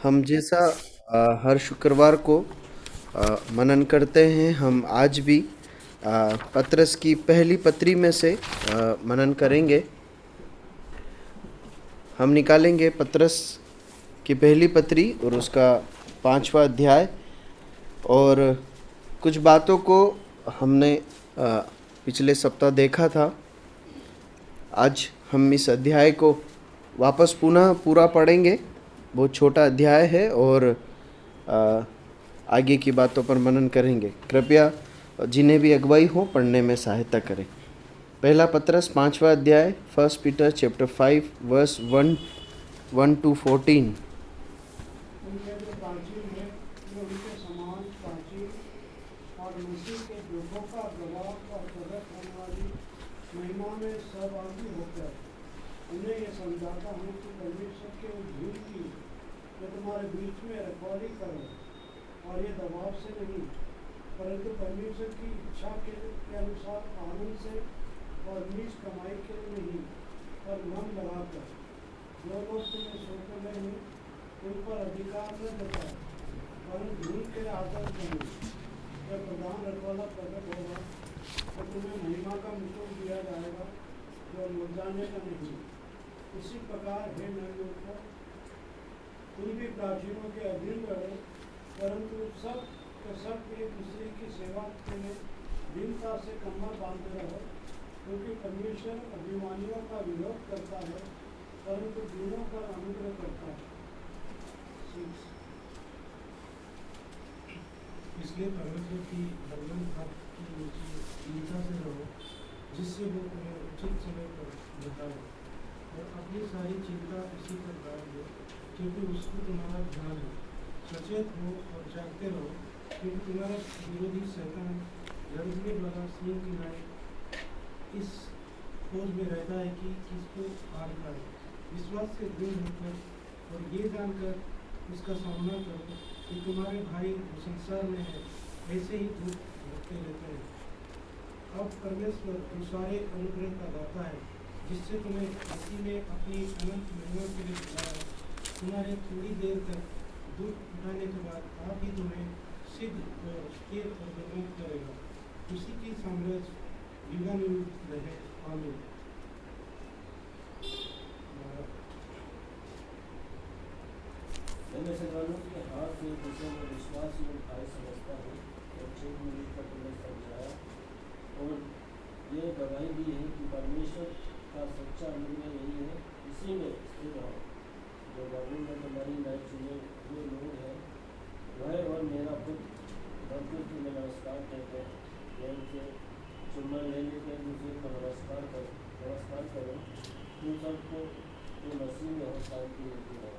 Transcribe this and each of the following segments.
हम जैसा हर शुक्रवार को मनन करते हैं, हम आज भी पतरस की पहली पत्री में से मनन करेंगे। हम निकालेंगे पतरस की पहली पत्री और उसका 5वां अध्याय, और कुछ बातों को हमने पिछले सप्ताह देखा था। आज हम इस अध्याय को वापस पुनः पूरा पढ़ेंगे। बहुत छोटा अध्याय है और आगे की बातों पर मनन करेंगे। कृपया जिन्हें भी अगुवाई हो पढ़ने में सहायता करें। पहला पतरस 5वां अध्याय, 1 पीटर चैप्टर 5 वर्स 1 to 14। उनके जो प्राचीन है वो उनके समान प्राचीन और मसीह के दुखों का प्रभाव और प्रकट होने वाली महिमा में सहभागी होकर उन्हें ये समझाता हूँ कि परमेश्वर के उस भीड़ की जो तुम्हारे बीच में रखवाली करो, और ये दबाव से नहीं परंतु परमेश्वर की इच्छा के अनुसार आनंद से और नीच कमाई के लिए नहीं पर मन लगाकर जो लोग तुम्हें सौंपे गए हैं उन पर अधिकार न जताए, परंतु भूल के आदर नहीं। जब प्रधान रखवाला प्रकट होगा तो तुम्हें महिमा का मुकुट दिया जाएगा जो मुरझाने का नहीं। इसी प्रकार हे नवयुवकों, तुम भी प्राचीनों के अधीन रहो, परंतु सब के सब एक दूसरे की सेवा के लिए दीनता से कमर बांधे रहो, क्योंकि परमेश्वर अभिमानियों का विरोध करता है परंतु दीनों पर अनुग्रह करता है। इसलिए परमेश्वर की बंधन की चिंता से रहो, जिससे वो तुम्हें उचित समय पर बताए, और अपनी सारी चिंता इसी पर डाल दो, क्योंकि उसको तुम्हारा ध्यान है। सचेत हो और जागते रहो, क्योंकि तुम्हारा विरोधी शैतान गरजने वाला सिंह की नाई इस खोज में रहता है कि किसको हार पाए। विश्वास से दृढ़ होकर और ये जानकर उसका सामना करो कि तुम्हारे भाई जो संसार में है ऐसे ही दुख भोगते रहते हैं। अब परमेश्वर सारे अनुग्रह का दाता है, जिससे तुम्हें मसीह में अपनी अनंत महिमा के लिए बुलाया। तुम्हारे थोड़ी देर तक दुख उठाने के बाद आप ही तुम्हें सिद्ध और स्थिर और बलवंत करेगा। उसी की साम्राज्य युगानुयुग रहे। आमीन। मैं मुसलमानों के हाथ से जिसे मैं विश्वास में भाई समझता हूँ और ठीक मिली का तुम्हें समझाया, और ये गवाही दी है कि परमेश्वर का सच्चा अनुग्रह यही है, इसी में स्थिर रहो। जो बाबू में तुम्हारी नए चुने हुए लोग हैं वह और मेरा पुत्र भक्ति तुम्हें नमस्कार कहते हैं। मैं उनसे चुम्बन लेने के दूसरे को नमस्कार करो। तुम सबको जो मसीह में हो शांति मिलती है।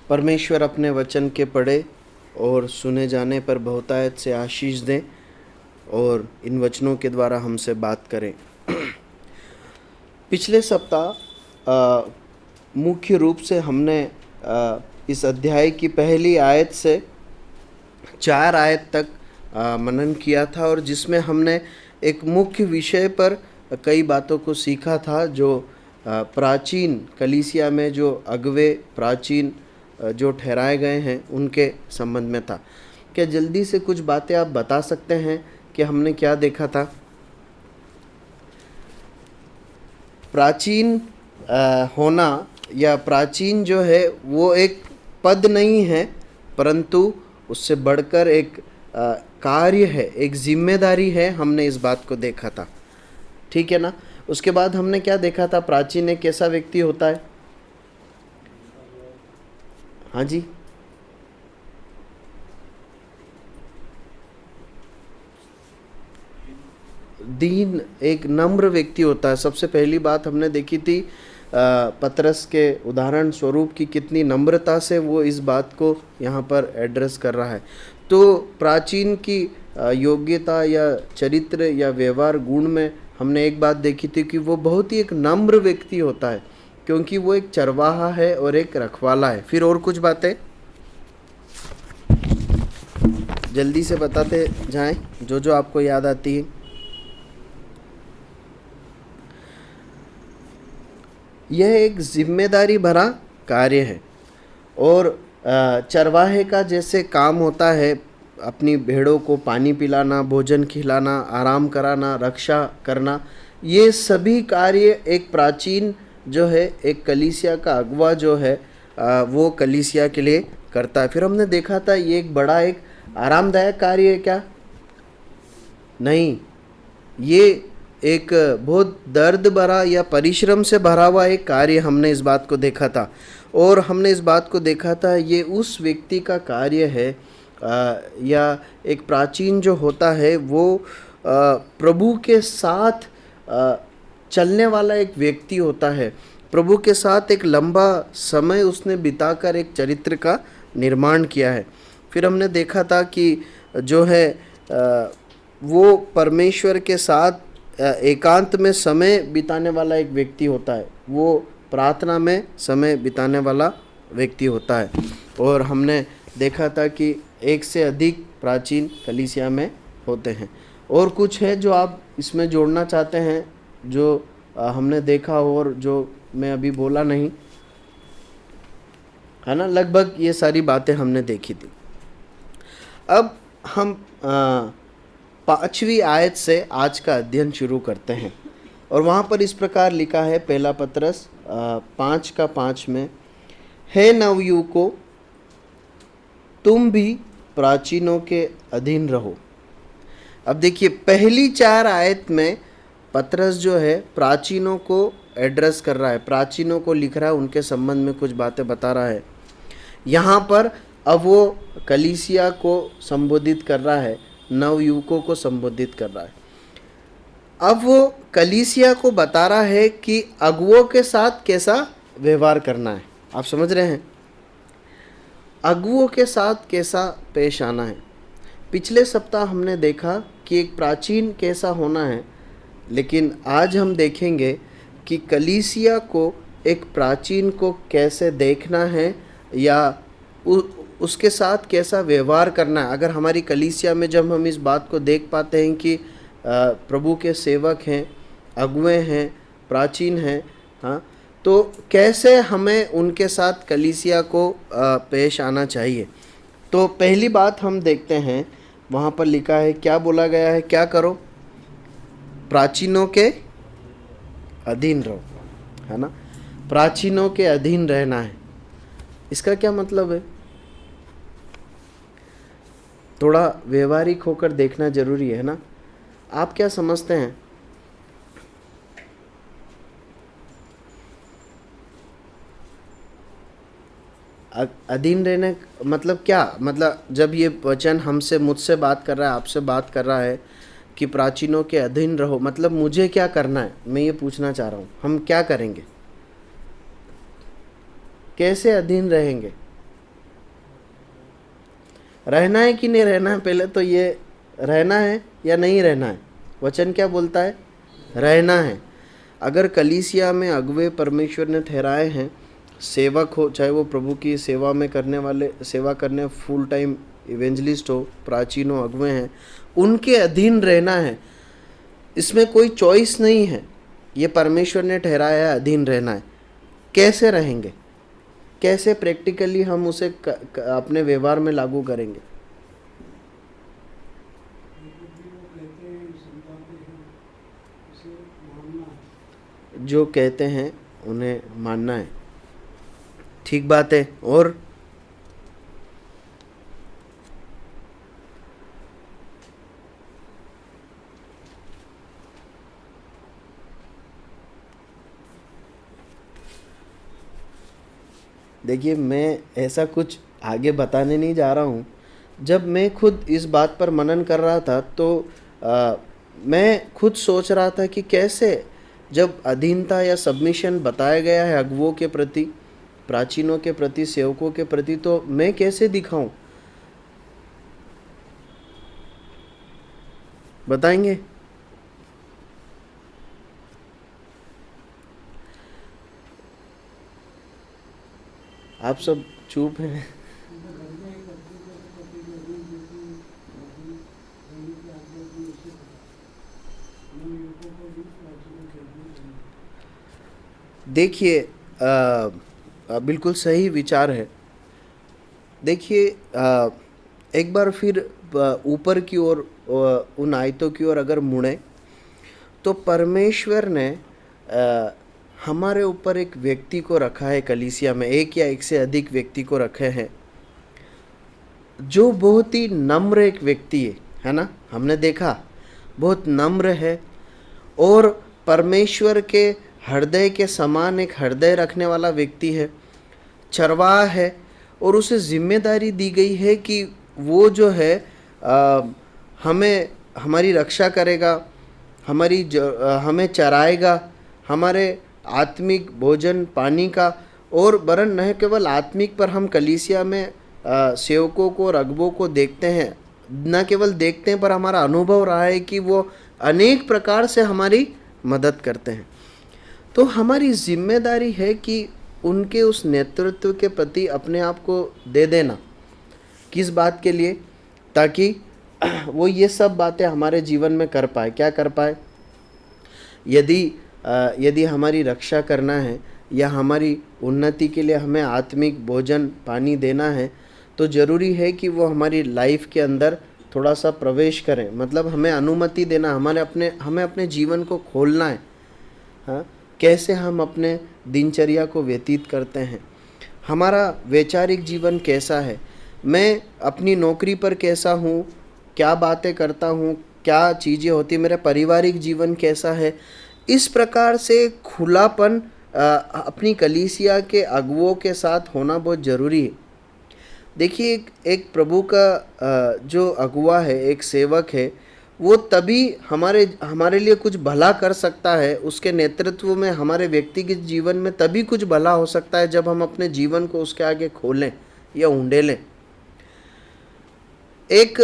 परमेश्वर अपने वचन के पढ़े और सुने जाने पर बहुतायत से आशीष दें और इन वचनों के द्वारा हमसे बात करें। पिछले सप्ताह मुख्य रूप से हमने इस अध्याय की पहली आयत से 4 आयत तक मनन किया था, और जिसमें हमने एक मुख्य विषय पर कई बातों को सीखा था, जो प्राचीन कलीसिया में जो अगवे प्राचीन जो ठहराए गए हैं उनके संबंध में था। क्या जल्दी से कुछ बातें आप बता सकते हैं कि हमने क्या देखा था? प्राचीन होना या प्राचीन जो है वो एक पद नहीं है, परंतु उससे बढ़कर एक कार्य है, एक जिम्मेदारी है। हमने इस बात को देखा था, ठीक है ना। उसके बाद हमने क्या देखा था? प्राचीन एक कैसा व्यक्ति होता है? हाँ जी, दीन, एक नम्र व्यक्ति होता है। सबसे पहली बात हमने देखी थी पतरस के उदाहरण स्वरूप की कितनी नम्रता से वो इस बात को यहाँ पर एड्रेस कर रहा है। तो प्राचीन की योग्यता या चरित्र या व्यवहार गुण में हमने एक बात देखी थी कि वो बहुत ही एक नम्र व्यक्ति होता है, क्योंकि वो एक चरवाहा है और एक रखवाला है। फिर और कुछ बातें जल्दी से बताते जाएं जो आपको याद आती है। यह एक जिम्मेदारी भरा कार्य है और चरवाहे का जैसे काम होता है अपनी भेड़ों को पानी पिलाना, भोजन खिलाना, आराम कराना, रक्षा करना, ये सभी कार्य एक प्राचीन जो है एक कलीसिया का अगुवा जो है वो कलीसिया के लिए करता है। फिर हमने देखा था ये एक बड़ा एक आरामदायक कार्य है क्या? नहीं, ये एक बहुत दर्द भरा या परिश्रम से भरा हुआ एक कार्य हमने इस बात को देखा था। और हमने इस बात को देखा था ये उस व्यक्ति का कार्य है या एक प्राचीन जो होता है वो प्रभु के साथ चलने वाला एक व्यक्ति होता है। प्रभु के साथ एक लंबा समय उसने बिताकर एक चरित्र का निर्माण किया है। फिर हमने देखा था कि जो है वो परमेश्वर के साथ एकांत में समय बिताने वाला एक व्यक्ति होता है, वो प्रार्थना में समय बिताने वाला व्यक्ति होता है। और हमने देखा था कि एक से अधिक प्राचीन कलीसिया में होते हैं। और कुछ है जो आप इसमें जोड़ना चाहते हैं जो हमने देखा हो और जो मैं अभी बोला नहीं है ना? लगभग ये सारी बातें हमने देखी थी। अब हम 5वीं आयत से आज का अध्ययन शुरू करते हैं और वहाँ पर इस प्रकार लिखा है, पहला पतरस 5:5 में, हे नवयुवकों, तुम भी प्राचीनों के अधीन रहो। अब देखिए पहली 4 आयत में पतरस जो है प्राचीनों को एड्रेस कर रहा है, प्राचीनों को लिख रहा है, उनके संबंध में कुछ बातें बता रहा है। यहाँ पर अब वो कलीसिया को संबोधित कर रहा है, नवयुवकों को संबोधित कर रहा है। अब वो कलीसिया को बता रहा है कि अगुओं के साथ कैसा व्यवहार करना है। आप समझ रहे हैं? अगुओं के साथ कैसा पेश आना है। पिछले सप्ताह हमने देखा कि एक प्राचीन कैसा होना है, लेकिन आज हम देखेंगे कि कलीसिया को एक प्राचीन को कैसे देखना है या उसके साथ कैसा व्यवहार करना है। अगर हमारी कलीसिया में जब हम इस बात को देख पाते हैं कि प्रभु के सेवक हैं, अगुए हैं, प्राचीन हैं, हाँ, तो कैसे हमें उनके साथ कलीसिया को पेश आना चाहिए। तो पहली बात हम देखते हैं, वहाँ पर लिखा है, क्या बोला गया है, क्या करो? प्राचीनों के अधीन रहो, है ना? प्राचीनों के अधीन रहना है। इसका क्या मतलब है? थोड़ा व्यवहारिक होकर देखना जरूरी है ना? आप क्या समझते हैं? अधीन रहने मतलब क्या? मतलब जब ये वचन हमसे, मुझसे बात कर रहा है, आपसे बात कर रहा है कि प्राचीनों के अधीन रहो, मतलब मुझे क्या करना है? मैं ये पूछना चाह रहा हूँ, हम क्या करेंगे? कैसे अधीन रहेंगे? रहना है कि नहीं रहना है? पहले तो ये रहना है या नहीं रहना है? वचन क्या बोलता है? रहना है। अगर कलीसिया में अगुवे परमेश्वर ने ठहराए हैं, सेवक हो, चाहे वो प्रभु की सेवा में करने वाले, सेवा करने फुल टाइम इवेंजलिस्ट हो, प्राचीन हो, अगुवे हैं, उनके अधीन रहना है। इसमें कोई चॉइस नहीं है, ये परमेश्वर ने ठहराया है, अधीन रहना है। कैसे रहेंगे? कैसे प्रैक्टिकली हम उसे अपने व्यवहार में लागू करेंगे? जो कहते हैं उन्हें मानना है। ठीक बात है। और देखिए, मैं ऐसा कुछ आगे बताने नहीं जा रहा हूँ। जब मैं खुद इस बात पर मनन कर रहा था तो मैं खुद सोच रहा था कि कैसे, जब अधीनता या सबमिशन बताया गया है अगुओं के प्रति, प्राचीनों के प्रति, सेवकों के प्रति, तो मैं कैसे दिखाऊं? बताएंगे? आप सब चुप हैं। देखिए बिल्कुल सही विचार है। देखिए एक बार फिर ऊपर की ओर उन आयतों की ओर अगर मुड़े तो परमेश्वर ने हमारे ऊपर एक व्यक्ति को रखा है, कलीसिया में एक या एक से अधिक व्यक्ति को रखे हैं, जो बहुत ही नम्र एक व्यक्ति है ना। हमने देखा बहुत नम्र है और परमेश्वर के हृदय के समान एक हृदय रखने वाला व्यक्ति है, चरवाहा है, और उसे जिम्मेदारी दी गई है कि वो जो है हमें हमारी रक्षा करेगा, हमें चराएगा, हमारे आत्मिक भोजन पानी का, और वरन न केवल आत्मिक पर हम कलीसिया में सेवकों को और अगुवों को देखते हैं, न केवल देखते हैं पर हमारा अनुभव रहा है कि वो अनेक प्रकार से हमारी मदद करते हैं। तो हमारी जिम्मेदारी है कि उनके उस नेतृत्व के प्रति अपने आप को दे देना। किस बात के लिए? ताकि वो ये सब बातें हमारे जीवन में कर पाए। क्या कर पाए? यदि हमारी रक्षा करना है या हमारी उन्नति के लिए हमें आत्मिक भोजन पानी देना है, तो ज़रूरी है कि वो हमारी लाइफ के अंदर थोड़ा सा प्रवेश करें, मतलब हमें अनुमति देना, हमें अपने जीवन को खोलना है। हाँ, कैसे हम अपने दिनचर्या को व्यतीत करते हैं, हमारा वैचारिक जीवन कैसा है, मैं अपनी नौकरी पर कैसा हूँ, क्या बातें करता हूँ, क्या चीज़ें होती, मेरा पारिवारिक जीवन कैसा है। इस प्रकार से खुलापन अपनी कलीसिया के अगुवों के साथ होना बहुत ज़रूरी है। देखिए एक प्रभु का जो अगुवा है, एक सेवक है, वो तभी हमारे लिए कुछ भला कर सकता है, उसके नेतृत्व में हमारे व्यक्तिगत जीवन में तभी कुछ भला हो सकता है जब हम अपने जीवन को उसके आगे खोलें या उंडेलें। एक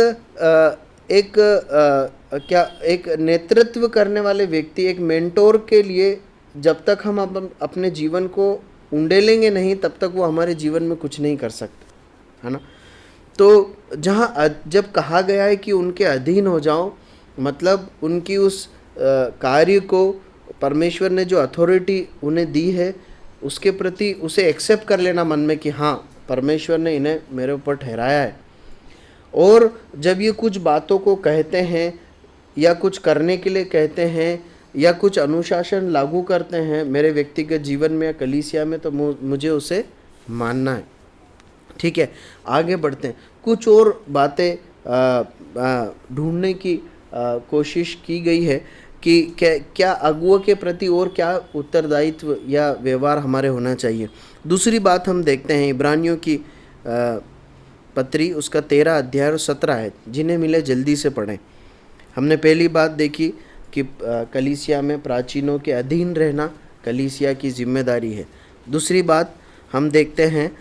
नेतृत्व करने वाले व्यक्ति, एक मेंटोर के लिए जब तक हम अपने जीवन को उंडेलेंगे नहीं, तब तक वो हमारे जीवन में कुछ नहीं कर सकते, है ना। तो जब कहा गया है कि उनके अधीन हो जाओ, मतलब उनकी उस कार्य को परमेश्वर ने जो अथॉरिटी उन्हें दी है उसके प्रति उसे एक्सेप्ट कर लेना मन में कि हाँ, परमेश्वर ने इन्हें मेरे ऊपर ठहराया है। और जब ये कुछ बातों को कहते हैं या कुछ करने के लिए कहते हैं या कुछ अनुशासन लागू करते हैं मेरे व्यक्तिगत जीवन में या कलीसिया में, तो मुझे उसे मानना है। ठीक है, आगे बढ़ते हैं। कुछ और बातें ढूंढने की कोशिश की गई है कि क्या अगुवों के प्रति और क्या उत्तरदायित्व या व्यवहार हमारे होना चाहिए। दूसरी बात हम देखते हैं इब्रानियों की पत्री, उसका 13 अध्याय और 17 है, जिन्हें मिले जल्दी से पढ़ें। हमने पहली बात देखी कि कलीसिया में प्राचीनों के अधीन रहना कलीसिया की जिम्मेदारी है। दूसरी बात हम देखते हैं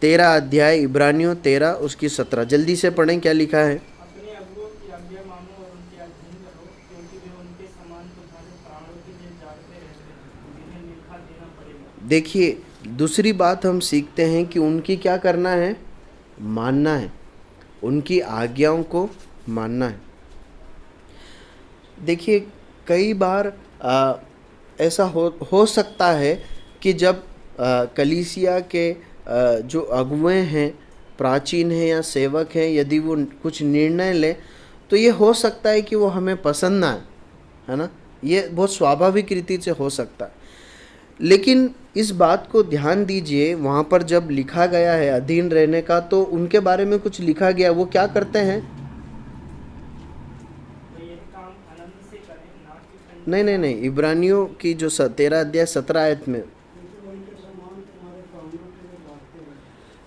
13 अध्याय इब्रानियों 13 उसकी 17, जल्दी से पढ़ें, क्या लिखा है। अपने अगुवों की आज्ञा मानो और उनके अधीन रहो, क्योंकि वे उनके समान तुम्हारे प्राणों के लिए जागते रहते हैं, जिन्हें लेखा देना पड़ेगा। देखिए, दूसरी बात हम सीखते हैं कि उनकी क्या करना है, मानना है, उनकी आज्ञाओं को मानना है। देखिए कई बार ऐसा हो सकता है कि जब कलीसिया के जो अगुवे हैं, प्राचीन हैं या सेवक हैं, यदि वो कुछ निर्णय लें तो ये हो सकता है कि वो हमें पसंद ना आए, है ना, ये बहुत स्वाभाविक रीति से हो सकता है। लेकिन इस बात को ध्यान दीजिए, वहाँ पर जब लिखा गया है अधीन रहने का, तो उनके बारे में कुछ लिखा गया, वो क्या करते हैं। नहीं, इब्रानियों की जो 13 अध्याय 17 आयत में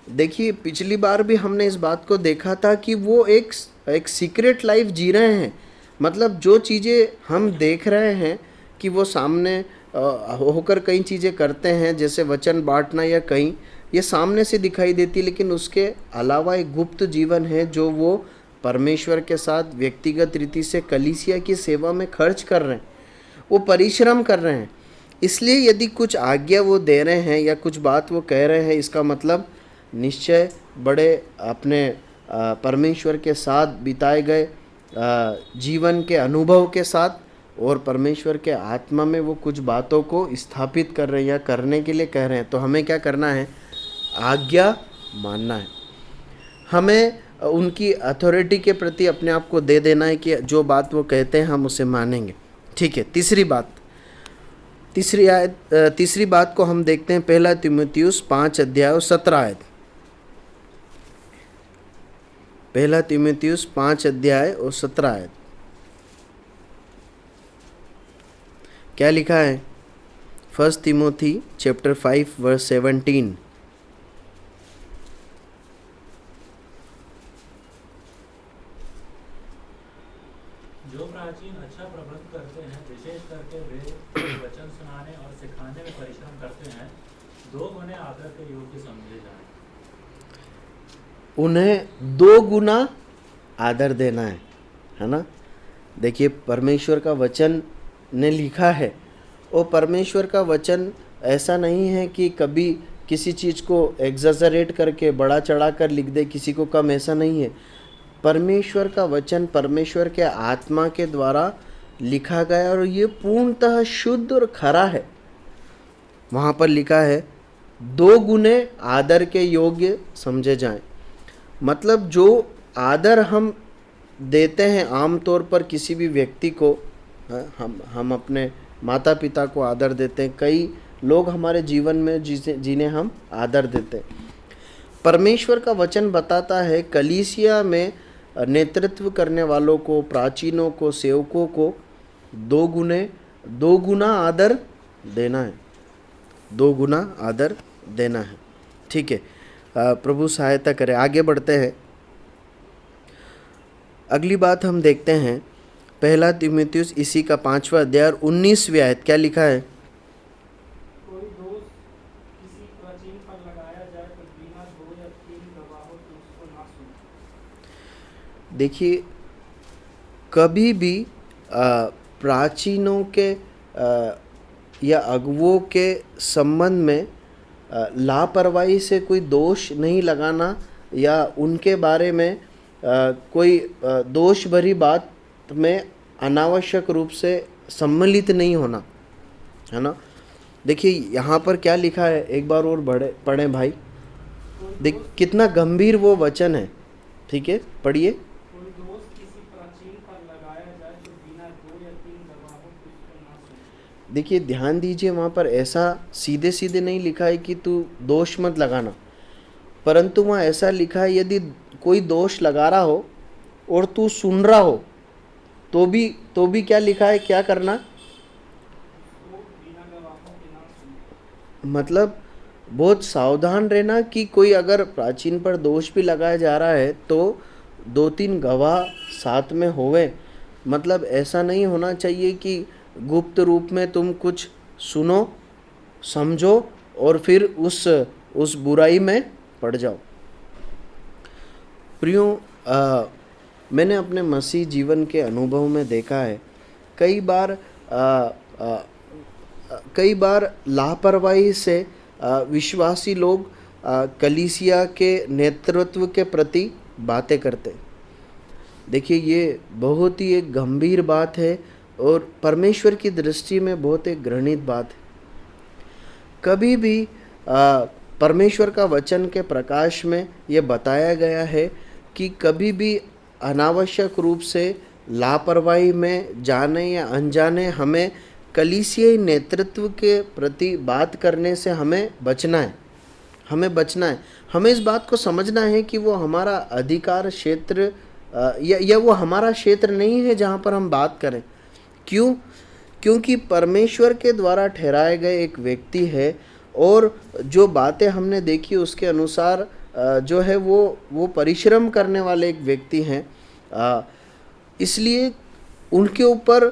देखिए, पिछली बार भी हमने इस बात को देखा था कि वो एक सीक्रेट लाइफ जी रहे हैं। मतलब जो चीज़ें हम देख रहे हैं कि वो सामने होकर कई चीज़ें करते हैं, जैसे वचन बांटना या कहीं, ये सामने से दिखाई देती, लेकिन उसके अलावा एक गुप्त जीवन है जो वो परमेश्वर के साथ व्यक्तिगत रीति से कलीसिया की सेवा में खर्च कर रहे हैं, वो परिश्रम कर रहे हैं। इसलिए यदि कुछ आज्ञा वो दे रहे हैं या कुछ बात वो कह रहे हैं, इसका मतलब निश्चय बड़े अपने परमेश्वर के साथ बिताए गए जीवन के अनुभव के साथ और परमेश्वर के आत्मा में वो कुछ बातों को स्थापित कर रहे हैं या करने के लिए कह रहे हैं, तो हमें क्या करना है? आज्ञा मानना है। हमें उनकी अथॉरिटी के प्रति अपने आप को दे देना है कि जो बात वो कहते हैं हम उसे मानेंगे। ठीक है, तीसरी बात को हम देखते हैं 1 तीमुथियुस 5 अध्याय और 17 आयत। 1 तीमुथियुस 5 अध्याय और 17 आयत क्या लिखा है? 1 तिमोथी चैप्टर 5 वर्स 17। जो प्राचीन अच्छा प्रबंध करते हैं, विशेष करके वे वचन सुनाने और सिखाने में परिश्रम करते हैं, दो गुने आदर के योग्य समझे जाएं। उन्हें 2 गुना आदर देना है ना? देखिए, परमेश्वर का वचन ने लिखा है, और परमेश्वर का वचन ऐसा नहीं है कि कभी किसी चीज़ को एग्जैजरेट करके बड़ा चढ़ा कर लिख दे, किसी को कम, ऐसा नहीं है। परमेश्वर का वचन परमेश्वर के आत्मा के द्वारा लिखा गया और ये पूर्णतः शुद्ध और खरा है। वहाँ पर लिखा है 2 गुने आदर के योग्य समझे जाएं। मतलब जो आदर हम देते हैं आमतौर पर किसी भी व्यक्ति को, हम अपने माता पिता को आदर देते हैं, कई लोग हमारे जीवन में जिन्हें हम आदर देते हैं। परमेश्वर का वचन बताता है कलीसिया में नेतृत्व करने वालों को, प्राचीनों को, सेवकों को 2 गुना आदर देना है। 2 गुना आदर देना है। ठीक है, प्रभु सहायता करे। आगे बढ़ते हैं। अगली बात हम देखते हैं 1 तीमुथियुस इसी का 5वां अध्याय 19वीं आयत क्या लिखा है? कोई दोष किसी प्राचीन पर लगाया जाए तो बिना 2 या 3 गवाहों के उसको ना सुने। देखिए, कभी भी प्राचीनों के या अगुवों के संबंध में लापरवाही से कोई दोष नहीं लगाना या उनके बारे में कोई दोष भरी बात में अनावश्यक रूप से सम्मिलित नहीं होना, है ना? देखिए यहाँ पर क्या लिखा है, एक बार और पढ़ें भाई। देख कितना गंभीर वो वचन है। ठीक है, पढ़िए। कोई दोष किसी प्राचीन पर लगाया जाए तो बिना 2 या 3 गवाहों के उसको ना सुने। देखिए ध्यान दीजिए, वहाँ पर ऐसा सीधे सीधे नहीं लिखा है कि तू दोष मत लगाना, परंतु वहाँ ऐसा लिखा है यदि कोई दोष लगा रहा हो और तू सुन रहा हो तो भी क्या लिखा है, क्या करना? तो बिना गवाहों के ना सुने। मतलब बहुत सावधान रहना कि कोई अगर प्राचीन पर दोष भी लगाया जा रहा है तो 2-3 गवाह साथ में होवे। मतलब ऐसा नहीं होना चाहिए कि गुप्त रूप में तुम कुछ सुनो, समझो और फिर उस बुराई में पड़ जाओ। प्रियो, मैंने अपने मसीह जीवन के अनुभव में देखा है कई बार लापरवाही से विश्वासी लोग कलीसिया के नेतृत्व के प्रति बातें करते। देखिए ये बहुत ही एक गंभीर बात है और परमेश्वर की दृष्टि में बहुत एक घृणित बात है। कभी भी परमेश्वर का वचन के प्रकाश में ये बताया गया है कि कभी भी अनावश्यक रूप से लापरवाही में जाने या अनजाने हमें कलीसियाई नेतृत्व के प्रति बात करने से हमें बचना है। हमें इस बात को समझना है कि वो हमारा अधिकार क्षेत्र या वो हमारा क्षेत्र नहीं है जहाँ पर हम बात करें। क्योंकि परमेश्वर के द्वारा ठहराए गए एक व्यक्ति है और जो बातें हमने देखी उसके अनुसार जो है वो परिश्रम करने वाले एक व्यक्ति हैं। इसलिए उनके ऊपर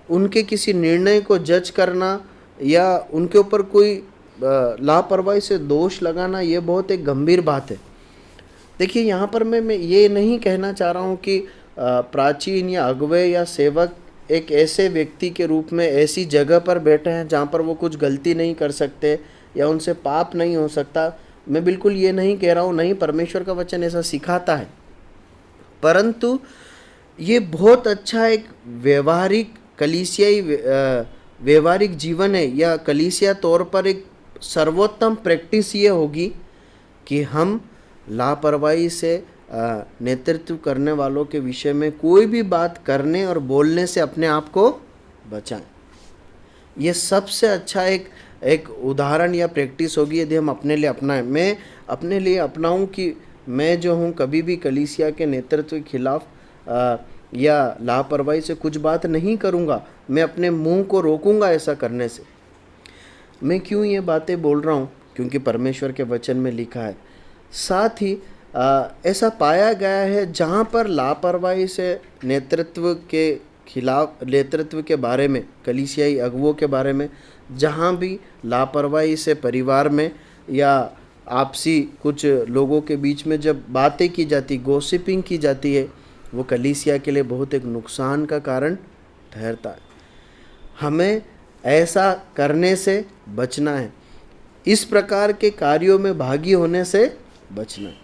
उनके किसी निर्णय को जज करना या उनके ऊपर कोई लापरवाही से दोष लगाना ये बहुत एक गंभीर बात है। देखिए यहाँ पर मैं ये नहीं कहना चाह रहा हूँ कि प्राचीन या अगुवे या सेवक एक ऐसे व्यक्ति के रूप में ऐसी जगह पर बैठे हैं जहाँ पर वो कुछ गलती नहीं कर सकते या उनसे पाप नहीं हो सकता। मैं बिल्कुल ये नहीं कह रहा हूँ, नहीं, परमेश्वर का वचन ऐसा सिखाता है, परंतु ये बहुत अच्छा एक व्यवहारिक कलीसियाई व्यवहारिक जीवन है या कलीसिया तौर पर एक सर्वोत्तम प्रैक्टिस ये होगी कि हम लापरवाही से नेतृत्व करने वालों के विषय में कोई भी बात करने और बोलने से अपने आप को बचाएं। ये सबसे अच्छा एक उदाहरण या प्रैक्टिस होगी यदि हम अपने लिए अपनाएं। मैं अपने लिए अपनाऊं कि मैं जो हूँ कभी भी कलीसिया के नेतृत्व के खिलाफ या लापरवाही से कुछ बात नहीं करूँगा। मैं अपने मुंह को रोकूंगा ऐसा करने से। मैं क्यों ये बातें बोल रहा हूँ? क्योंकि परमेश्वर के वचन में लिखा है। साथ ही ऐसा पाया गया है जहाँ पर लापरवाही से नेतृत्व के खिलाफ, नेतृत्व के बारे में, कलीसियाई अगुवों के बारे में, जहाँ भी लापरवाही से परिवार में या आपसी कुछ लोगों के बीच में जब बातें की जाती, गॉसिपिंग की जाती है, वो कलीसिया के लिए बहुत एक नुकसान का कारण ठहरता है। हमें ऐसा करने से बचना है, इस प्रकार के कार्यों में भागी होने से बचना है।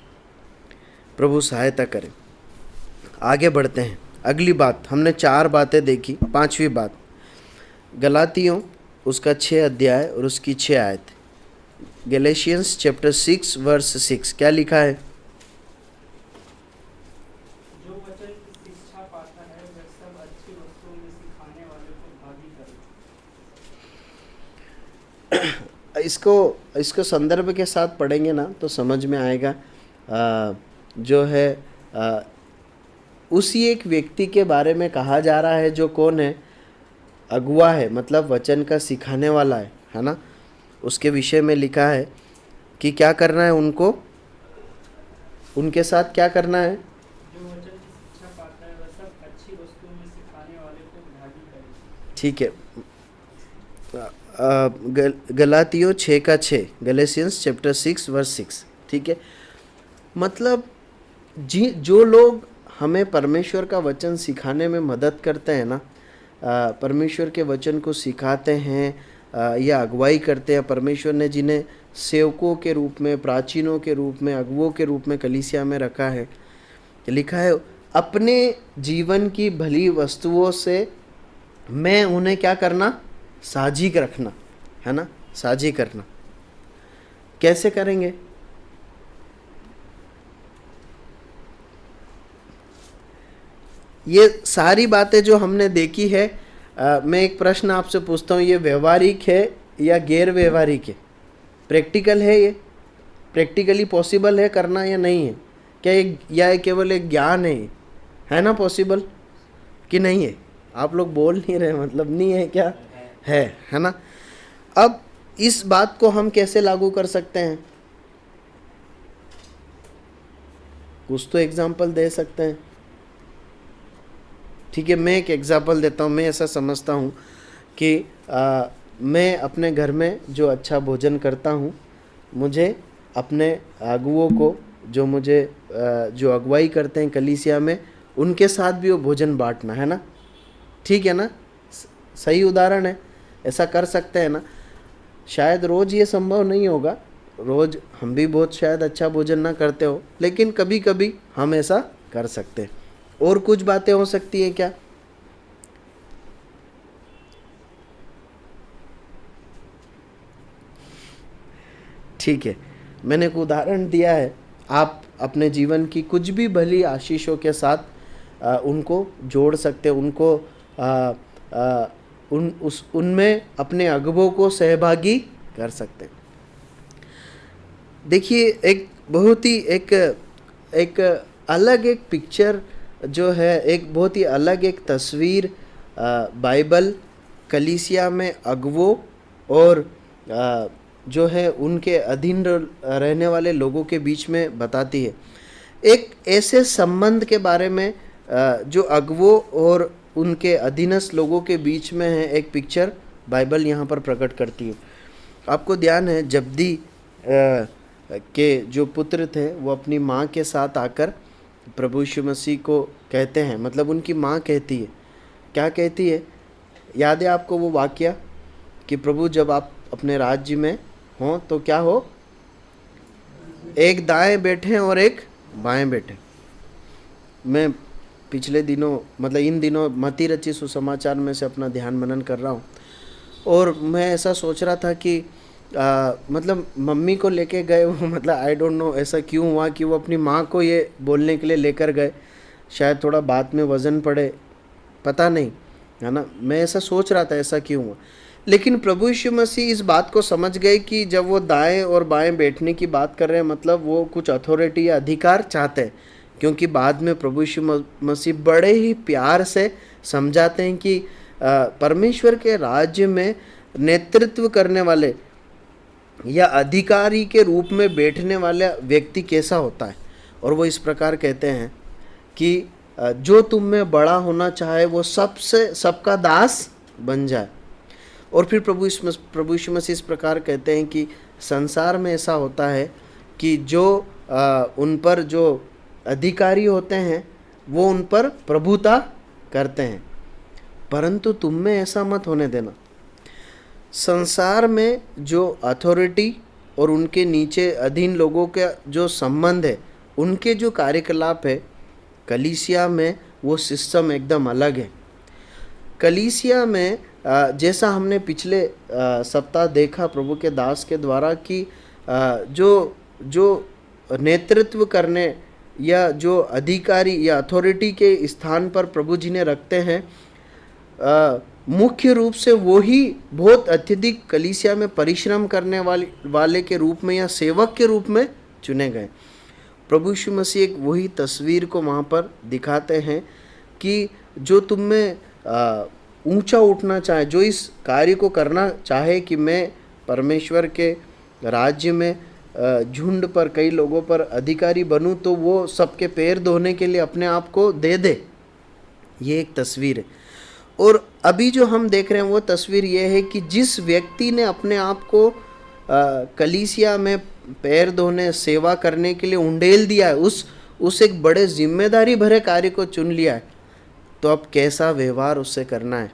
प्रभु सहायता करें। आगे बढ़ते हैं। अगली बात, हमने 4 बातें देखी। 5वीं बात, गलातियों उसका 6 अध्याय और उसकी 6 आयत। गैलेशियंस चैप्टर 6 वर्स 6 क्या लिखा है? जो वचन की शिक्षा पाता है वह सब अच्छी वस्तुओं में सिखाने वाले को भागी करे। इसको संदर्भ के साथ पढ़ेंगे ना तो समझ में आएगा। जो है उसी एक व्यक्ति के बारे में कहा जा रहा है जो कौन है? अगुआ है, मतलब वचन का सिखाने वाला है ना। उसके विषय में लिखा है कि क्या करना है उनको, उनके साथ क्या करना है? जो वचन की शिक्षा पाता है वह सब अच्छी वस्तुओं में सिखाने वाले को भागी करे। ठीक है। गलातियों 6 का 6, गैलेशियंस चैप्टर 6 वर्स 6। ठीक है, मतलब जो लोग हमें परमेश्वर का वचन सिखाने में मदद करते हैं ना, परमेश्वर के वचन को सिखाते हैं या अगुवाई करते हैं, परमेश्वर ने जिन्हें सेवकों के रूप में, प्राचीनों के रूप में, अगुवों के रूप में कलीसिया में रखा है, लिखा है अपने जीवन की भली वस्तुओं से मैं उन्हें क्या करना? साझी रखना, है ना, साझी करना। कैसे करेंगे? ये सारी बातें जो हमने देखी है, मैं एक प्रश्न आपसे पूछता हूँ, ये व्यवहारिक है या गैर व्यवहारिक है? प्रैक्टिकल है? ये प्रैक्टिकली पॉसिबल है करना या नहीं है? क्या ये या केवल एक ज्ञान है ना पॉसिबल कि नहीं है? आप लोग बोल नहीं रहे, मतलब नहीं है क्या? है ना। अब इस बात को हम कैसे लागू कर सकते हैं? कुछ तो एग्जाम्पल दे सकते हैं। ठीक है, मैं एक एग्जाम्पल देता हूँ। मैं ऐसा समझता हूँ कि मैं अपने घर में जो अच्छा भोजन करता हूँ, मुझे अपने अगुवों को जो अगुवाई करते हैं कलीसिया में, उनके साथ भी वो भोजन बांटना, है ना। ठीक है ना, सही उदाहरण है। ऐसा कर सकते हैं ना। शायद रोज़ ये संभव नहीं होगा, रोज़ हम भी बहुत शायद अच्छा भोजन ना करते हो, लेकिन कभी कभी हम ऐसा कर सकते हैं। और कुछ बातें हो सकती हैं क्या? ठीक है, मैंने एक उदाहरण दिया है। आप अपने जीवन की कुछ भी भली आशीषों के साथ उनको जोड़ सकते हैं, उनको उनमें अपने अगुवों को सहभागी कर सकते हैं। देखिए, एक बहुत ही एक अलग एक पिक्चर जो है, एक बहुत ही अलग एक तस्वीर बाइबल कलीसिया में अगुवों और जो है उनके अधीन रहने वाले लोगों के बीच में बताती है। एक ऐसे संबंध के बारे में जो अगुवों और उनके अधीनस्थ लोगों के बीच में है, एक पिक्चर बाइबल यहाँ पर प्रकट करती है। आपको ध्यान है, जब्दी के जो पुत्र थे वो अपनी माँ के साथ आकर प्रभु यीशु मसीह को कहते हैं, मतलब उनकी माँ कहती है, क्या कहती है? याद है आपको वो वाक्य कि प्रभु जब आप अपने राज्य में हों तो क्या हो? एक दाएं बैठे और एक बाएं बैठे। मैं पिछले दिनों मतलब इन दिनों मती रची सुसमाचार में से अपना ध्यान मनन कर रहा हूँ, और मैं ऐसा सोच रहा था कि मतलब मम्मी को लेके गए वो, मतलब आई डोंट नो ऐसा क्यों हुआ कि वो अपनी माँ को ये बोलने के लिए लेकर गए, शायद थोड़ा बात में वज़न पड़े, पता नहीं, है ना। मैं ऐसा सोच रहा था ऐसा क्यों हुआ, लेकिन प्रभु यीशु मसीह इस बात को समझ गए कि जब वो दाएं और बाएं बैठने की बात कर रहे हैं, मतलब वो कुछ अथॉरिटी या अधिकार चाहते हैं, क्योंकि बाद में प्रभु यीशु मसीह बड़े ही प्यार से समझाते हैं कि परमेश्वर के राज्य में नेतृत्व करने वाले या अधिकारी के रूप में बैठने वाला व्यक्ति कैसा होता है। और वो इस प्रकार कहते हैं कि जो तुम में बड़ा होना चाहे वो सबका दास बन जाए। और फिर प्रभु यीशु मसीह इस प्रकार कहते हैं कि संसार में ऐसा होता है कि जो उन पर जो अधिकारी होते हैं वो उन पर प्रभुता करते हैं, परंतु तुम में ऐसा मत होने देना। संसार में जो अथॉरिटी और उनके नीचे अधीन लोगों के जो संबंध है, उनके जो कार्यकलाप है, कलीसिया में वो सिस्टम एकदम अलग है। कलीसिया में जैसा हमने पिछले सप्ताह देखा प्रभु के दास के द्वारा कि जो नेतृत्व करने या जो अधिकारी या अथॉरिटी के स्थान पर प्रभु जी ने रखते हैं, मुख्य रूप से वो ही बहुत अत्यधिक कलीसिया में परिश्रम करने वाले के रूप में या सेवक के रूप में चुने गए। प्रभु यीशु मसीह एक वही तस्वीर को वहाँ पर दिखाते हैं कि जो तुम में ऊंचा उठना चाहे, जो इस कार्य को करना चाहे कि मैं परमेश्वर के राज्य में झुंड पर कई लोगों पर अधिकारी बनूं, तो वो सबके पैर धोने के लिए अपने आप को दे दे। ये एक तस्वीर है। और अभी जो हम देख रहे हैं वो तस्वीर ये है कि जिस व्यक्ति ने अपने आप को कलीसिया में पैर धोने, सेवा करने के लिए उंडेल दिया है, उस एक बड़े जिम्मेदारी भरे कार्य को चुन लिया है, तो अब कैसा व्यवहार उससे करना है,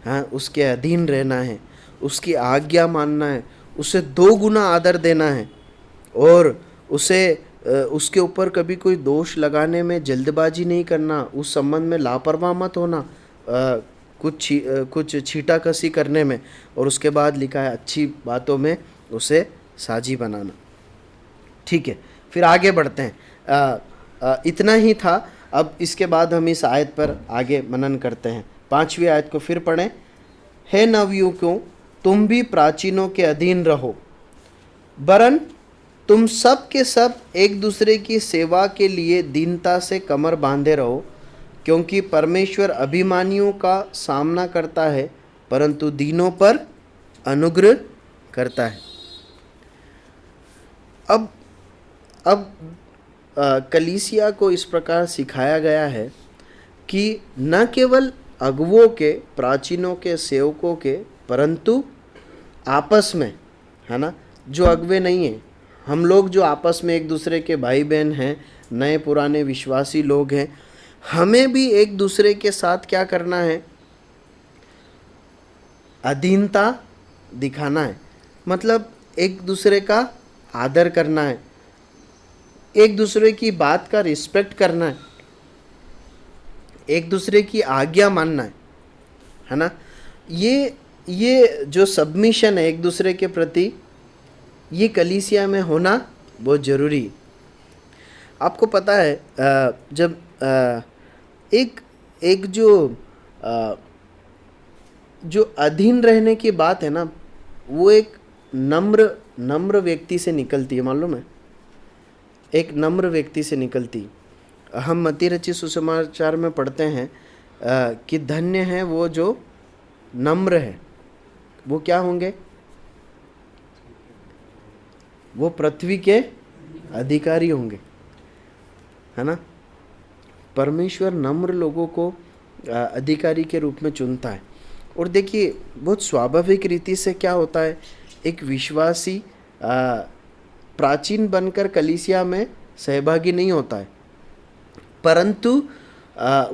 हाँ, उसके अधीन रहना है, उसकी आज्ञा मानना है, उसे 2 गुना आदर देना है, और उसके ऊपर कभी कोई दोष लगाने में जल्दबाजी नहीं करना, उस संबंध में लापरवाह मत होना, कुछ छीटाकसी करने में, और उसके बाद लिखा है अच्छी बातों में उसे साझी बनाना। ठीक है, फिर आगे बढ़ते हैं। इतना ही था। अब इसके बाद हम इस आयत पर आगे मनन करते हैं। 5वीं आयत को फिर पढ़ें। हे नवयुवकों, तुम भी प्राचीनों के अधीन रहो, वरन तुम सब के सब एक दूसरे की सेवा के लिए दीनता से कमर बांधे रहो, क्योंकि परमेश्वर अभिमानियों का सामना करता है, परंतु दीनों पर अनुग्रह करता है। अब कलीसिया को इस प्रकार सिखाया गया है कि न केवल अगुवों के, प्राचीनों के, सेवकों के, परंतु आपस में, है ना, जो अगुवे नहीं हैं, हम लोग जो आपस में एक दूसरे के भाई बहन हैं, नए पुराने विश्वासी लोग हैं, हमें भी एक दूसरे के साथ क्या करना है, अधीनता दिखाना है। मतलब एक दूसरे का आदर करना है, एक दूसरे की बात का रिस्पेक्ट करना है, एक दूसरे की आज्ञा मानना है ना। ये जो सबमिशन है एक दूसरे के प्रति, ये कलीसिया में होना बहुत ज़रूरी है। आपको पता है जब एक जो अधीन रहने की बात है ना, वो एक नम्र व्यक्ति से निकलती है, मालूम है, एक नम्र व्यक्ति से निकलती। हम मती रची सुसमाचार में पढ़ते हैं कि धन्य है वो जो नम्र है, वो क्या होंगे, वो पृथ्वी के अधिकारी होंगे, है ना। परमेश्वर नम्र लोगों को अधिकारी के रूप में चुनता है। और देखिए बहुत स्वाभाविक रीति से क्या होता है, एक विश्वासी प्राचीन बनकर कलीसिया में सहभागी नहीं होता है, परंतु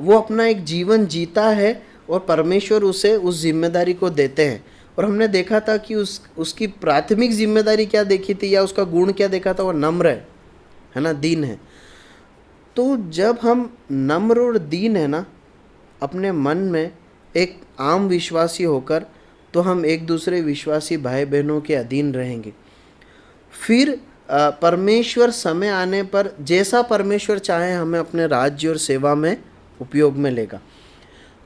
वो अपना एक जीवन जीता है और परमेश्वर उसे उस जिम्मेदारी को देते हैं। और हमने देखा था कि उसकी प्राथमिक जिम्मेदारी क्या देखी थी, या उसका गुण क्या देखा था, वो नम्र है ना, दीन है। तो जब हम नम्र और दीन है ना अपने मन में एक आम विश्वासी होकर, तो हम एक दूसरे विश्वासी भाई बहनों के अधीन रहेंगे। फिर परमेश्वर समय आने पर जैसा परमेश्वर चाहे हमें अपने राज्य और सेवा में उपयोग में लेगा।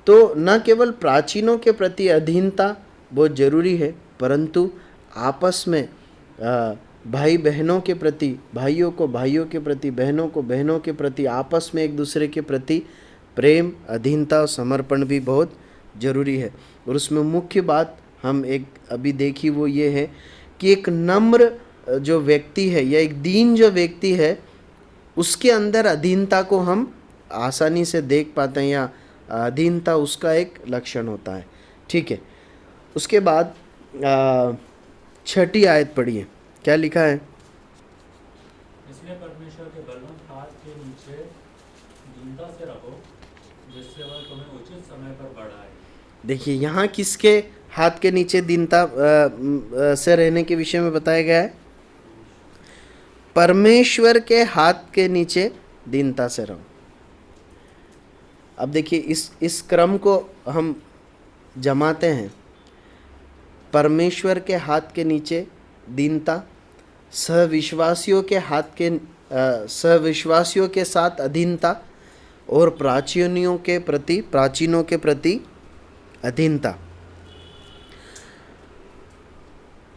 तो न केवल प्राचीनों के प्रति अधीनता बहुत जरूरी है, परंतु आपस में भाई बहनों के प्रति, भाइयों को भाइयों के प्रति, बहनों को बहनों के प्रति, आपस में एक दूसरे के प्रति प्रेम, अधीनता और समर्पण भी बहुत जरूरी है। और उसमें मुख्य बात हम एक अभी देखी वो ये है कि एक नम्र जो व्यक्ति है या एक दीन जो व्यक्ति है, उसके अंदर अधीनता को हम आसानी से देख पाते हैं, या अधीनता उसका एक लक्षण होता है। ठीक है, उसके बाद 6ठी आयत पढ़िए, क्या लिखा है? इसलिए परमेश्वर के बलवंत हाथ के नीचे दीनता से रहो, जिससे वह तुम्हें उचित समय पर बढ़ाए। देखिए यहाँ किसके हाथ के नीचे दीनता से रहने के विषय में बताया गया है? परमेश्वर के हाथ के नीचे दीनता से रहो। अब देखिए इस क्रम को हम जमाते हैं। परमेश्वर के हाथ के नीचे दीनता, सहविश्वासियों के हाथ के सहविश्वासियों के साथ अधीनता, और प्राचीनों के प्रति अधीनता।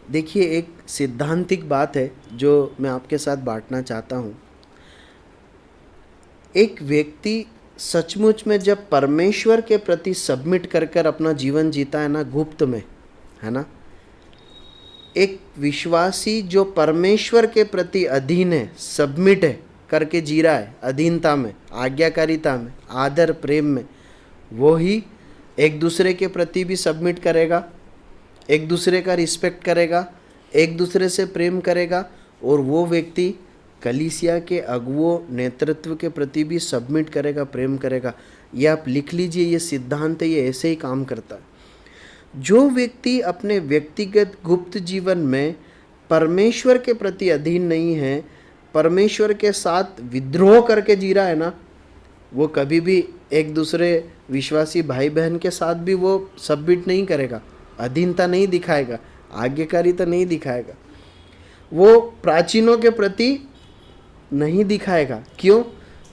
देखिए एक सिद्धांतिक बात है जो मैं आपके साथ बांटना चाहता हूँ। एक व्यक्ति सचमुच में जब परमेश्वर के प्रति सबमिट कर अपना जीवन जीता है ना, गुप्त में, है ना, एक विश्वासी जो परमेश्वर के प्रति अधीन है, सबमिट है करके जी रहा है, अधीनता में, आज्ञाकारिता में, आदर प्रेम में, वो ही एक दूसरे के प्रति भी सबमिट करेगा, एक दूसरे का रिस्पेक्ट करेगा, एक दूसरे से प्रेम करेगा, और वो व्यक्ति कलीसिया के अगुओं नेतृत्व के प्रति भी सबमिट करेगा, प्रेम करेगा। ये आप लिख लीजिए, ये सिद्धांत है, ये ऐसे ही काम करता है। जो व्यक्ति अपने व्यक्तिगत गुप्त जीवन में परमेश्वर के प्रति अधीन नहीं है, परमेश्वर के साथ विद्रोह करके जी रहा है ना, वो कभी भी एक दूसरे विश्वासी भाई बहन के साथ भी वो सबमिट नहीं करेगा, अधीनता नहीं दिखाएगा, आज्ञाकारिता नहीं दिखाएगा, वो प्राचीनों के प्रति नहीं दिखाएगा। क्यों?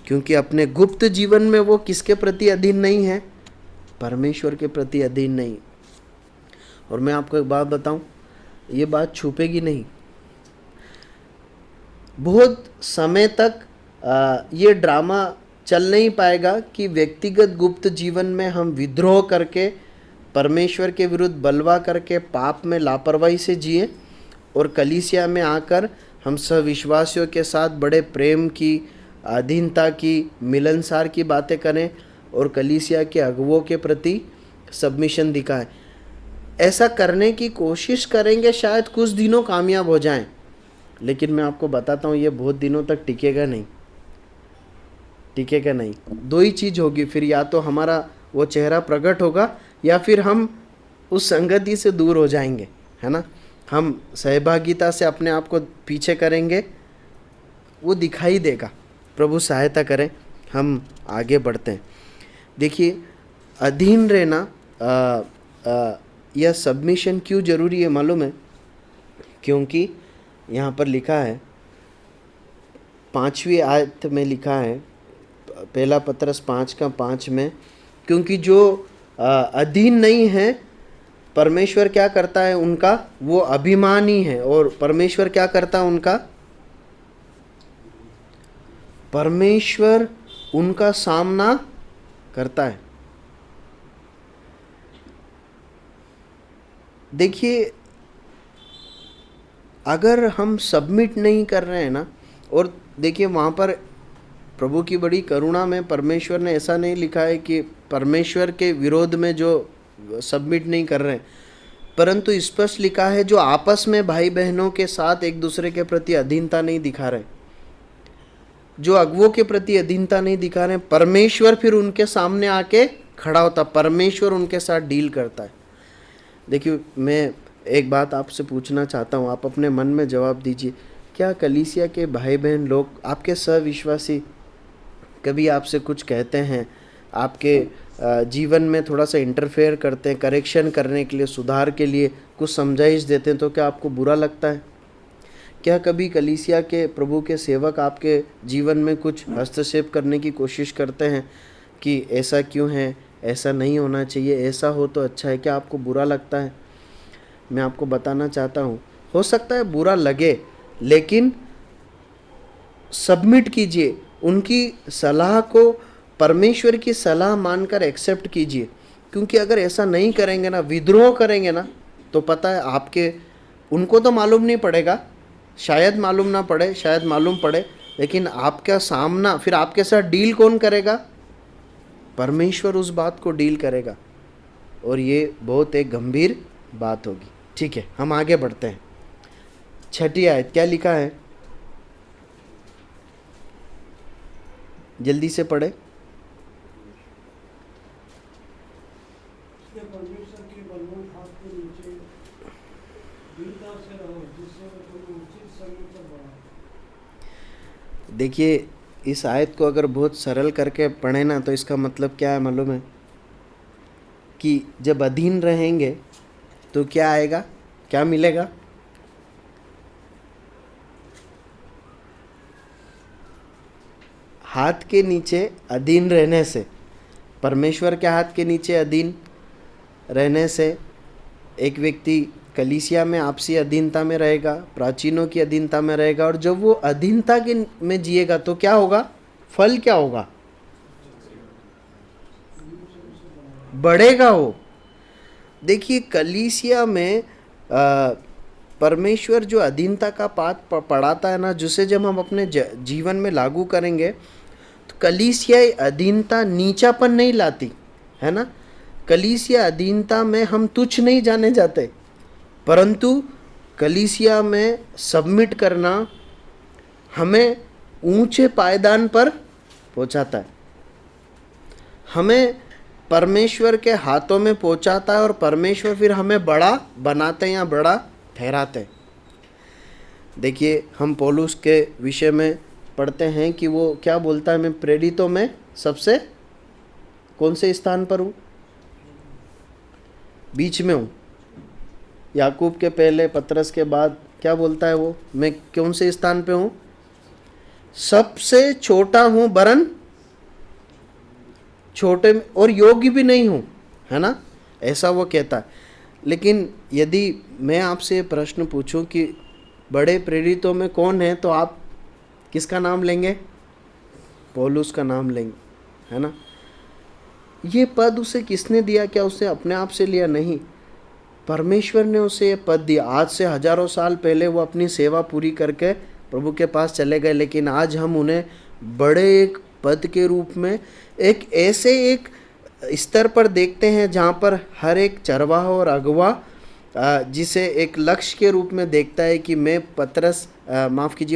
क्योंकि अपने गुप्त जीवन में वो किसके प्रति अधीन नहीं है? परमेश्वर के प्रति अधीन नहीं। और मैं आपको एक बात बताऊं, ये बात छुपेगी नहीं। बहुत समय तक ये ड्रामा चल नहीं पाएगा कि व्यक्तिगत गुप्त जीवन में हम विद्रोह करके, परमेश्वर के विरुद्ध बलवा करके, पाप में लापरवाही से जिए, और कलीसिया में आकर हम सहविश्वासियों के साथ बड़े प्रेम की, अधीनता की, मिलनसार की बातें करें, और कलीसिया के अगुओं के प्रति सबमिशन दिखाएं। ऐसा करने की कोशिश करेंगे, शायद कुछ दिनों कामयाब हो जाएं, लेकिन मैं आपको बताता हूँ ये बहुत दिनों तक टिकेगा नहीं, टिकेगा नहीं। दो ही चीज़ होगी, फिर या तो हमारा वो चेहरा प्रकट होगा, या फिर हम उस संगति से दूर हो जाएंगे, है ना। हम सहभागिता से अपने आप को पीछे करेंगे, वो दिखाई देगा। प्रभु सहायता करें, हम आगे बढ़ते हैं। देखिए अधीन रहना यह सबमिशन क्यों जरूरी है मालूम है? क्योंकि यहाँ पर लिखा है 5वीं आयत में लिखा है, पहला पत्रस 5:5 में, क्योंकि जो अधीन नहीं है, परमेश्वर क्या करता है उनका? वो अभिमानी है। और परमेश्वर क्या करता है उनका? परमेश्वर उनका सामना करता है। देखिए अगर हम सबमिट नहीं कर रहे हैं ना, और देखिए वहाँ पर प्रभु की बड़ी करुणा में परमेश्वर ने ऐसा नहीं लिखा है कि परमेश्वर के विरोध में जो सबमिट नहीं कर रहे हैं, परंतु स्पष्ट लिखा है जो आपस में भाई बहनों के साथ एक दूसरे के प्रति अधीनता नहीं दिखा रहे, जो अगुओं के प्रति अधीनता नहीं दिखा रहे, परमेश्वर फिर उनके सामने आके खड़ा होता, परमेश्वर उनके साथ डील करता है। देखिए मैं एक बात आपसे पूछना चाहता हूँ, आप अपने मन में जवाब दीजिए। क्या कलीसिया के भाई बहन लोग, आपके सहविश्वासी कभी आपसे कुछ कहते हैं, आपके जीवन में थोड़ा सा इंटरफेयर करते हैं, करेक्शन करने के लिए, सुधार के लिए कुछ समझाइश देते हैं, तो क्या आपको बुरा लगता है? क्या कभी कलीसिया के प्रभु के सेवक आपके जीवन में कुछ हस्तक्षेप करने की कोशिश करते हैं कि ऐसा क्यों है, ऐसा नहीं होना चाहिए, ऐसा हो तो अच्छा है? क्या आपको बुरा लगता है? मैं आपको बताना चाहता हूँ, हो सकता है बुरा लगे, लेकिन सबमिट कीजिए, उनकी सलाह को परमेश्वर की सलाह मानकर एक्सेप्ट कीजिए। क्योंकि अगर ऐसा नहीं करेंगे ना, विद्रोह करेंगे ना, तो पता है आपके, उनको तो मालूम नहीं पड़ेगा, शायद मालूम ना पड़े, शायद मालूम पड़े, लेकिन आपका सामना फिर आपके साथ डील कौन करेगा? परमेश्वर उस बात को डील करेगा, और ये बहुत एक गंभीर बात होगी। ठीक है, हम आगे बढ़ते हैं। 6ठी आयत क्या लिखा है, जल्दी से पढ़े। इसलिए परमेश्वर के बलवंत हाथ के नीचे दृढ़ता से रहो, जिससे वो तुम्हें उचित समय पर बढ़ाए। देखिए, इस आयत को अगर बहुत सरल करके पढ़े ना, तो इसका मतलब क्या है मालूम है? कि जब अधीन रहेंगे तो क्या आएगा, क्या मिलेगा? हाथ के नीचे अधीन रहने से, परमेश्वर के हाथ के नीचे अधीन रहने से एक व्यक्ति कलीसिया में आपसी अधीनता में रहेगा, प्राचीनों की अधीनता में रहेगा, और जब वो अधीनता के में जिएगा तो क्या होगा? फल क्या होगा? बढ़ेगा वो। देखिए, कलीसिया में परमेश्वर जो अधीनता का पाठ पढ़ाता है ना, जिसे जब हम अपने जीवन में लागू करेंगे, तो कलीसिया अधीनता नीचापन नहीं लाती है ना। कलीसिया अधीनता में हम तुच्छ नहीं जाने जाते, परंतु कलीसिया में सबमिट करना हमें ऊंचे पायदान पर पहुंचाता है, हमें परमेश्वर के हाथों में पहुंचाता है, और परमेश्वर फिर हमें बड़ा बनाते हैं या बड़ा ठहराते हैं। देखिए, हम पौलुस के विषय में पढ़ते हैं कि वो क्या बोलता है, मैं प्रेरितों में सबसे कौन से स्थान पर हूँ? बीच में हूँ। याकूब के पहले, पतरस के बाद क्या बोलता है वो, मैं कौन से स्थान पे हूँ? सबसे छोटा हूँ, वरन छोटे और योग्य भी नहीं हूँ, है ना, ऐसा वो कहता है। लेकिन यदि मैं आपसे प्रश्न पूछूं कि बड़े प्रेरितों में कौन है, तो आप किसका नाम लेंगे? पौलुस का नाम लेंगे, है ना। ये पद उसे किसने दिया? क्या उसने अपने आप से लिया? नहीं, परमेश्वर ने उसे ये पद दिया। आज से हजारों साल पहले वो अपनी सेवा पूरी करके प्रभु के पास चले गए, लेकिन आज हम उन्हें बड़े एक पद के रूप में, एक ऐसे एक स्तर पर देखते हैं जहाँ पर हर एक चरवाहा और अगुवा जिसे एक लक्ष्य के रूप में देखता है कि मैं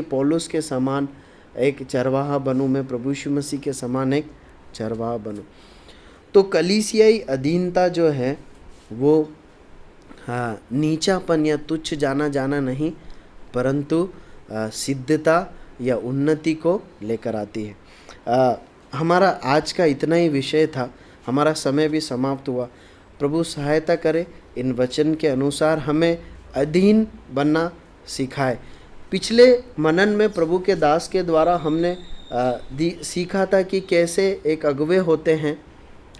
पौलुस के समान एक चरवाहा बनूं, मैं प्रभु यीशु मसीह के समान एक चरवाहा बनूं। तो कलीसियाई अधीनता जो है वो नीचापन या तुच्छ जाना नहीं, परंतु सिद्धता या उन्नति को लेकर आती है। हमारा आज का इतना ही विषय था, हमारा समय भी समाप्त हुआ। प्रभु सहायता करे, इन वचन के अनुसार हमें अधीन बनना सिखाए। पिछले मनन में प्रभु के दास के द्वारा हमने सीखा था कि कैसे एक अगुवे होते हैं,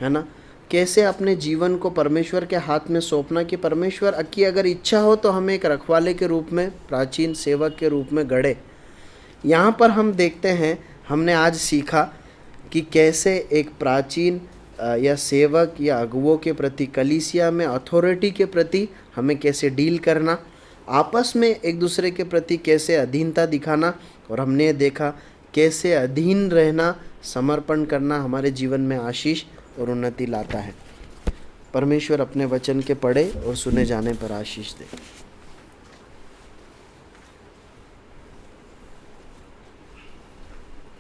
है ना, कैसे अपने जीवन को परमेश्वर के हाथ में सौंपना, कि परमेश्वर की अगर इच्छा हो तो हमें एक रखवाले के रूप में, प्राचीन सेवक के रूप में गढ़े। यहाँ पर हम देखते हैं, हमने आज सीखा कि कैसे एक प्राचीन या सेवक या अगुवों के प्रति, कलीसिया में अथॉरिटी के प्रति हमें कैसे डील करना, आपस में एक दूसरे के प्रति कैसे अधीनता दिखाना, और हमने देखा कैसे अधीन रहना, समर्पण करना हमारे जीवन में आशीष और उन्नति लाता है। परमेश्वर अपने वचन के पढ़े और सुने जाने पर आशीष दे।